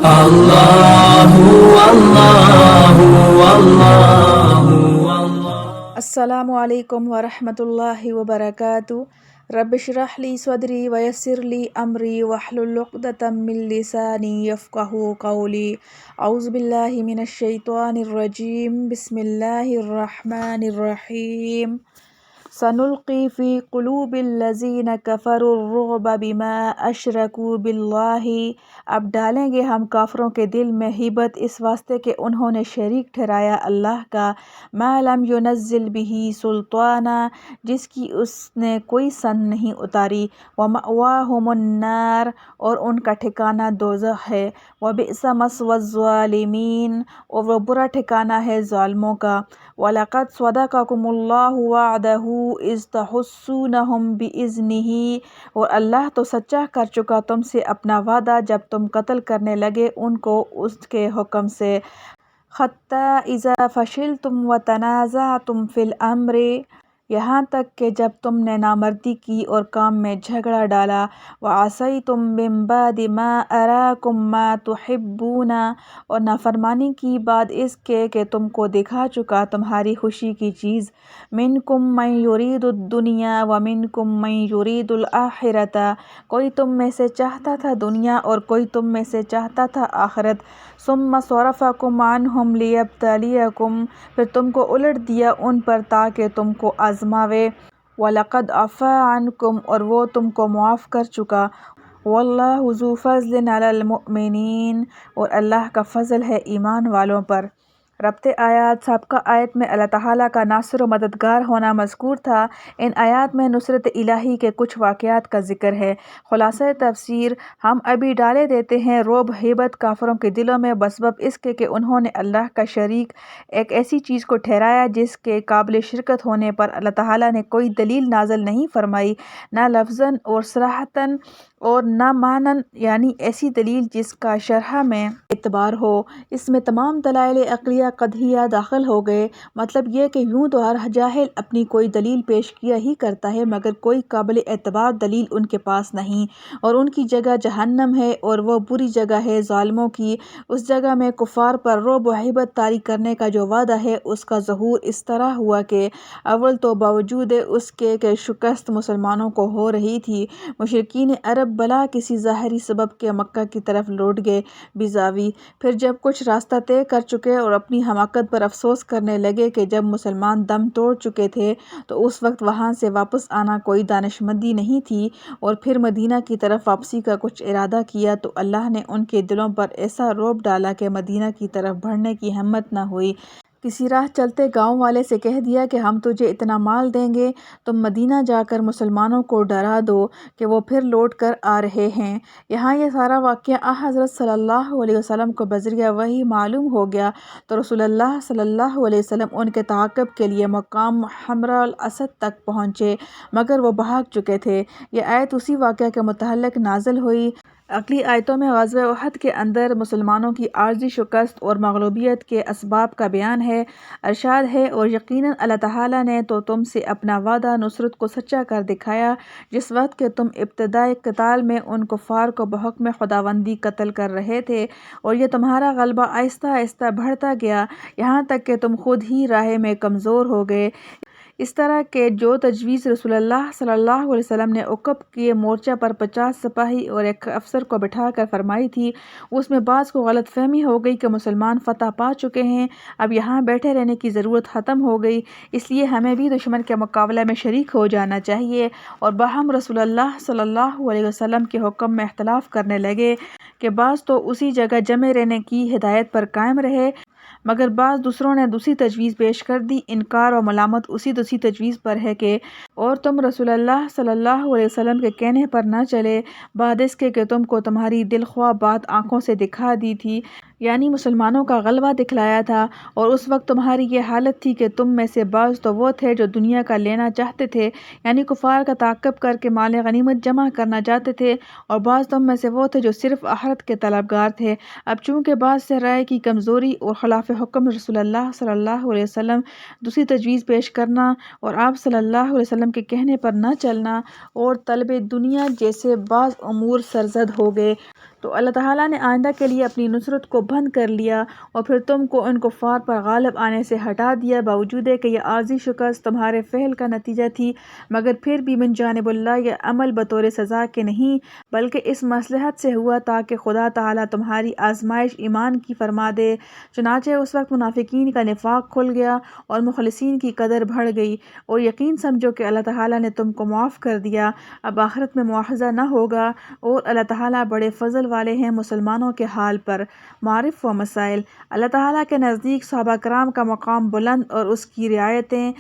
Allahu Allahu Allahu Allah. السلام علیکم ورحمۃ اللہ وبرکاتہ۔ رب اشرح لی صدری ویسر لی امری واحلل عقدۃ من لسانی یفقہوا قولی۔ اعوذ باللہ من الشیطان الرجیم، بسم اللہ الرحمن الرحیم۔ سنلقی فی قلوب الذین کفروا الرعب بما اشرکوا باللہ، اب ڈالیں گے ہم کافروں کے دل میں ہیبت اس واسطے کہ انہوں نے شریک ٹھہرایا اللہ کا، ما لم ینزل بہ سلطانا، جس کی اس نے کوئی سند نہیں اتاری، ومأواہم النار، اور ان کا ٹھکانہ دوزخ ہے، وبئس مثوی الظالمین، اور وہ برا ٹھکانہ ہے ظالموں کا۔ وَلَقَدْ صَدَقَكُمُ اللَّهُ وَعْدَهُ إِذْ تَحُسُّونَهُم بِإِذْنِهِ، اور اللہ تو سچا کر چکا تم سے اپنا وعدہ جب تم قتل کرنے لگے ان کو اس کے حکم سے، حَتَّىٰ إِذَا فَشِلْتُمْ وَتَنَازَعْتُمْ فِي الْأَمْرِ، یہاں تک کہ جب تم نے نامردی کی اور کام میں جھگڑا ڈالا، وَعَصَيْتُم مِّن بَعْدِ مَا أَرَاكُم مَّا تُحِبُّونَ، اور نافرمانی کی بعد اس کے کہ تم کو دکھا چکا تمہاری خوشی کی چیز، مِنکُم مَّن یُرِیدُ الدُّنْیَا وَمِنکُم مَّن یُرِیدُ الْآخِرَۃَ، کوئی تم میں سے چاہتا تھا دنیا اور کوئی تم میں سے چاہتا تھا آخرت، ثُمَّ صَرَفَکُمْ عَنْہُمْ لِیَبْتَلِیَکُمْ، پھر تم کو الٹ دیا ان پر تاکہ تم کو آزماوے، وَلَقَدْ عَفَا عَنْکُمْ، اور وہ تم کو معاف کر چکا، وَاللَّہُ ذُو فَضْلٍ عَلَى الْمُؤْمِنِینَ، اور اللہ کا فضل ہے ایمان والوں پر۔ ربط آیات، سابقہ آیت میں اللہ تعالیٰ کا ناصر و مددگار ہونا مذکور تھا، ان آیات میں نصرت الہی کے کچھ واقعات کا ذکر ہے۔ خلاصہ تفسیر، ہم ابھی ڈالے دیتے ہیں رعب ہیبت کافروں کے دلوں میں بسبب اس کے کہ انہوں نے اللہ کا شریک ایک ایسی چیز کو ٹھہرایا جس کے قابل شرکت ہونے پر اللہ تعالیٰ نے کوئی دلیل نازل نہیں فرمائی، نہ لفظاً اور صراحتاً اور نہ معناً، یعنی ایسی دلیل جس کا شرح میں اعتبار ہو۔ اس میں تمام دلائل عقلیہ قطعیہ داخل ہو گئے، مطلب یہ کہ یوں تو ہر جاہل اپنی کوئی دلیل پیش کیا ہی کرتا ہے مگر کوئی قابل اعتبار دلیل ان کے پاس نہیں، اور ان کی جگہ جہنم ہے اور وہ بری جگہ ہے ظالموں کی۔ اس جگہ میں کفار پر رعب و ہیبت طاری کرنے کا جو وعدہ ہے اس کا ظہور اس طرح ہوا کہ اول تو باوجود اس کے کہ شکست مسلمانوں کو ہو رہی تھی، مشرکین عرب بلا کسی ظاہری سبب کے مکہ کی طرف لوٹ گئے بیضاوی، پھر جب کچھ راستہ طے کر چکے اور اپنی حماقت پر افسوس کرنے لگے کہ جب مسلمان دم توڑ چکے تھے تو اس وقت وہاں سے واپس آنا کوئی دانشمندی نہیں تھی، اور پھر مدینہ کی طرف واپسی کا کچھ ارادہ کیا تو اللہ نے ان کے دلوں پر ایسا رعب ڈالا کہ مدینہ کی طرف بڑھنے کی ہمت نہ ہوئی۔ کسی راہ چلتے گاؤں والے سے کہہ دیا کہ ہم تجھے اتنا مال دیں گے، تم مدینہ جا کر مسلمانوں کو ڈرا دو کہ وہ پھر لوٹ کر آ رہے ہیں۔ یہاں یہ سارا واقعہ حضرت صلی اللہ علیہ وسلم کو بذریعہ وحی معلوم ہو گیا تو رسول اللہ صلی اللہ علیہ وسلم ان کے تعاقب کے لیے مقام حمراء الاسد تک پہنچے مگر وہ بھاگ چکے تھے۔ یہ آیت اسی واقعہ کے متعلق نازل ہوئی۔ اگلی آیتوں میں غزوہ احد کے اندر مسلمانوں کی عارضی شکست اور مغلوبیت کے اسباب کا بیان ہے۔ ارشاد ہے، اور یقیناً اللہ تعالیٰ نے تو تم سے اپنا وعدہ نصرت کو سچا کر دکھایا جس وقت کہ تم ابتدائی قتال میں ان کفار کو بحکم خداوندی قتل کر رہے تھے، اور یہ تمہارا غلبہ آہستہ آہستہ بڑھتا گیا یہاں تک کہ تم خود ہی راہ میں کمزور ہو گئے۔ اس طرح کہ جو تجویز رسول اللہ صلی اللہ علیہ وسلم نے عقب کے مورچہ پر 50 سپاہی اور ایک افسر کو بٹھا کر فرمائی تھی، اس میں بعض کو غلط فہمی ہو گئی کہ مسلمان فتح پا چکے ہیں، اب یہاں بیٹھے رہنے کی ضرورت ختم ہو گئی، اس لیے ہمیں بھی دشمن کے مقابلے میں شریک ہو جانا چاہیے، اور باہم رسول اللہ صلی اللہ علیہ وسلم کے حکم میں اختلاف کرنے لگے کہ بعض تو اسی جگہ جمع رہنے کی ہدایت پر قائم رہے مگر بعض دوسروں نے دوسری تجویز پیش کر دی۔ انکار و ملامت اسی دوسری تجویز پر ہے کہ اور تم رسول اللہ صلی اللہ علیہ وسلم کے کہنے پر نہ چلے بعد اس کے کہ تم کو تمہاری دل خواہ بات آنکھوں سے دکھا دی تھی، یعنی مسلمانوں کا غلبہ دکھلایا تھا، اور اس وقت تمہاری یہ حالت تھی کہ تم میں سے بعض تو وہ تھے جو دنیا کا لینا چاہتے تھے، یعنی کفار کا تعاقب کر کے مال غنیمت جمع کرنا چاہتے تھے، اور بعض تم میں سے وہ تھے جو صرف آخرت کے طلبگار تھے۔ اب چونکہ بعض سے رائے کی کمزوری اور خلاف حکم رسول اللہ صلی اللہ علیہ وسلم دوسری تجویز پیش کرنا اور آپ صلی اللہ علیہ وسلم کے کہنے پر نہ چلنا اور طلب دنیا جیسے بعض امور سرزد ہو گئے تو اللہ تعالیٰ نے آئندہ کے لیے اپنی نصرت کو بند کر لیا اور پھر تم کو ان کفار پر غالب آنے سے ہٹا دیا، باوجود ہے کہ یہ عارضی شکست تمہارے فعل کا نتیجہ تھی، مگر پھر بھی من جانب اللہ یہ عمل بطور سزا کے نہیں بلکہ اس مصلحت سے ہوا تاکہ خدا تعالیٰ تمہاری آزمائش ایمان کی فرما دے۔ چنانچہ اس وقت منافقین کا نفاق کھل گیا اور مخلصین کی قدر بڑھ گئی، اور یقین سمجھو کہ اللہ تعالیٰ نے تم کو معاف کر دیا، اب آخرت میں مواخذہ نہ ہوگا، اور اللہ تعالیٰ بڑے فضل والے ہیں مسلمانوں کے حال پر۔ معارف و مسائل۔ اللہ تعالیٰ کے نزدیک صحابہ کرام کا مقام بلند اور اس کی رعایتیں۔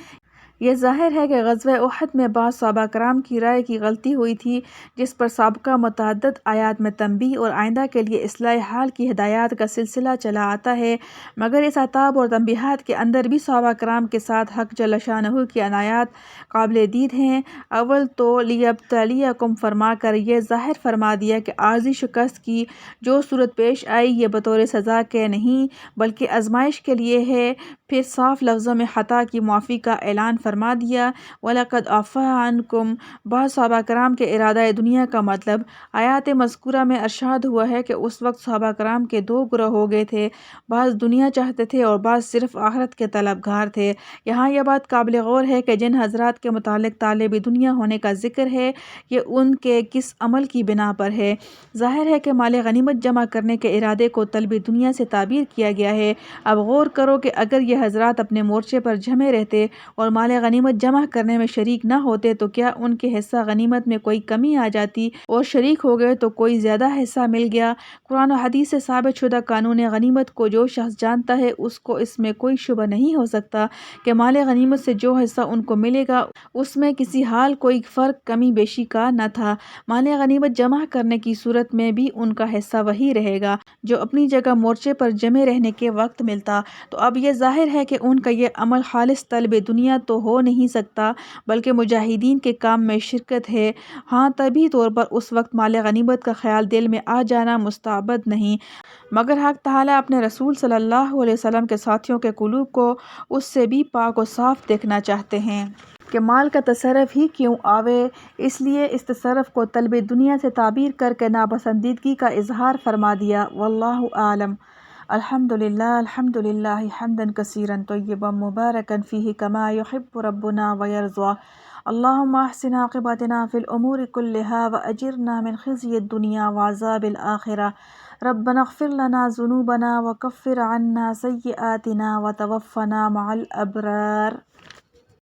یہ ظاہر ہے کہ غزوہ احد میں بعض صحابہ کرام کی رائے کی غلطی ہوئی تھی، جس پر سابقہ متعدد آیات میں تنبیہ اور آئندہ کے لیے اصلاح حال کی ہدایات کا سلسلہ چلا آتا ہے، مگر اس عتاب اور تنبیہات کے اندر بھی صحابہ کرام کے ساتھ حق جل شانہ کی عنایات قابل دید ہیں۔ اول تو لیبتلیکم فرما کر یہ ظاہر فرما دیا کہ عارضی شکست کی جو صورت پیش آئی یہ بطور سزا کے نہیں بلکہ آزمائش کے لیے ہے، پھر صاف لفظوں میں خطا کی معافی کا اعلان فرما دیا۔ وَلَقَدْ عَفَا عَنْكُمْ، بعض صحابہ کرام کے ارادہ دنیا کا مطلب آیات مذکورہ میں ارشاد ہوا ہے کہ اس وقت صحابہ کرام کے دو گروہ ہو گئے تھے، بعض دنیا چاہتے تھے اور بعض صرف آخرت کے طلبگار تھے۔ یہاں یہ بات قابل غور ہے کہ جن حضرات کے متعلق طالب دنیا ہونے کا ذکر ہے یہ ان کے کس عمل کی بنا پر ہے؟ ظاہر ہے کہ مال غنیمت جمع کرنے کے ارادے کو طلب دنیا سے تعبیر کیا گیا ہے۔ اب غور کرو کہ اگر یہ حضرات اپنے مورچے پر جمے رہتے اور مال غنیمت جمع کرنے میں شریک نہ ہوتے تو کیا ان کے حصہ غنیمت میں کوئی کمی آ جاتی، اور شریک ہو گئے تو کوئی زیادہ حصہ مل گیا؟ قرآن و حدیث سے ثابت شدہ قانون غنیمت کو جو شخص جانتا ہے اس کو اس میں کوئی شبہ نہیں ہو سکتا کہ مال غنیمت سے جو حصہ ان کو ملے گا اس میں کسی حال کوئی فرق کمی بیشی کا نہ تھا۔ مال غنیمت جمع کرنے کی صورت میں بھی ان کا حصہ وہی رہے گا جو اپنی جگہ مورچے پر جمے رہنے کے وقت ملتا۔ تو اب یہ ظاہر ہے کہ ان کا یہ عمل خالص طلب دنیا تو ہو نہیں سکتا بلکہ مجاہدین کے کام میں شرکت ہے۔ ہاں طبعی طور پر اس وقت مال غنیمت کا خیال دل میں آ جانا مستبعد نہیں، مگر حق تعالیٰ اپنے رسول صلی اللہ علیہ وسلم کے ساتھیوں کے قلوب کو اس سے بھی پاک و صاف دیکھنا چاہتے ہیں کہ مال کا تصرف ہی کیوں آوے، اس لیے اس تصرف کو طلب دنیا سے تعبیر کر کے ناپسندیدگی کا اظہار فرما دیا۔ واللہ اعلم۔ الحمدللہ حمدا کثیرا طیبا مبارکا فیہ کما یحب ربنا ویرضی۔ اللہم احسن عاقبتنا فی الامور کلہا واجرنا من خزی الدنیا وعذاب الآخرہ۔ ربنا اغفر لنا ذنوبنا وکفر عنا سیئاتنا وتوفنا مع الابرار۔